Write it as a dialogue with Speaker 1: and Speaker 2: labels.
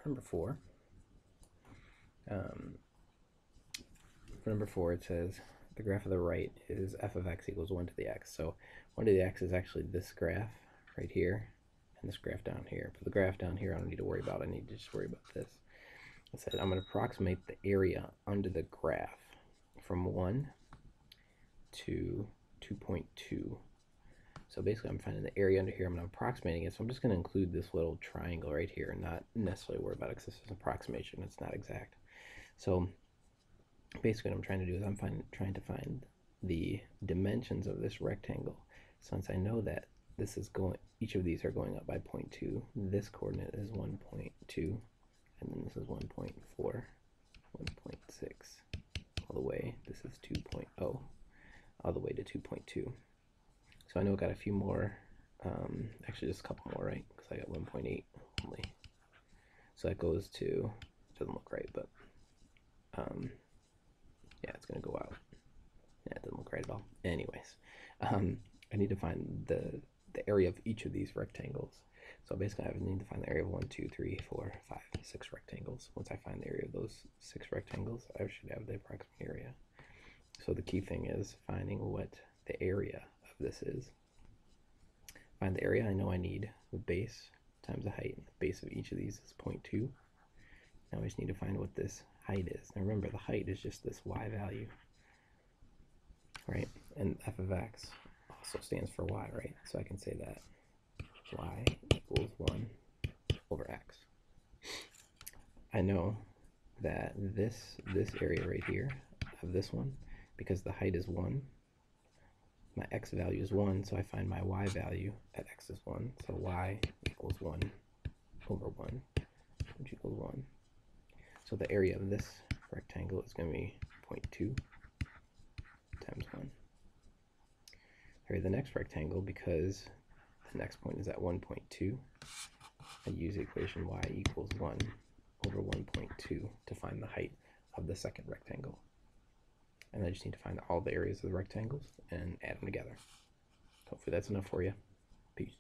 Speaker 1: for number 4. For number 4, it says the graph of the right is f of x equals 1 to the x. So 1 to the x is actually this graph right here and this graph down here. But the graph down here I don't need to worry about. I need to just worry about this. It says I'm going to approximate the area under the graph from 1 to 2.2. So basically I'm finding the area under here, I'm approximating it, so I'm just going to include this little triangle right here and not necessarily worry about it because this is an approximation, it's not exact. So basically what I'm trying to do is I'm trying to find the dimensions of this rectangle. Since I know that this is going, each of these are going up by 0.2, this coordinate is 1.2, and then this is 1.4, 1.6, all the way, this is 2.0, all the way to 2.2. So I know I got a few more, actually just a couple more, right? Because I got 1.8 only. So that goes to, doesn't look right, but yeah, it's going to go out. Yeah, it doesn't look right at all. Anyways, I need to find the area of each of these rectangles. So basically I need to find the area of 1, 2, 3, 4, 5, 6 rectangles. Once I find the area of those 6 rectangles, I should have the approximate area. So the key thing is finding what the area of this is. Find the area. I know I need the base times the height. The base of each of these is 0.2. Now I just need to find what this height is. Now remember, the height is just this y value, right? And f of x also stands for y, right? So I can say that y equals 1 over x. I know that this area right here of this one, because the height is 1, my x value is 1, so I find my y value at x is 1. So y equals 1 over 1, which equals 1. So the area of this rectangle is going to be 0.2 times 1. Area of the next rectangle, because the next point is at 1.2, I use the equation y equals 1 over 1.2 to find the height of the second rectangle. And I just need to find all the areas of the rectangles and add them together. Hopefully that's enough for you. Peace.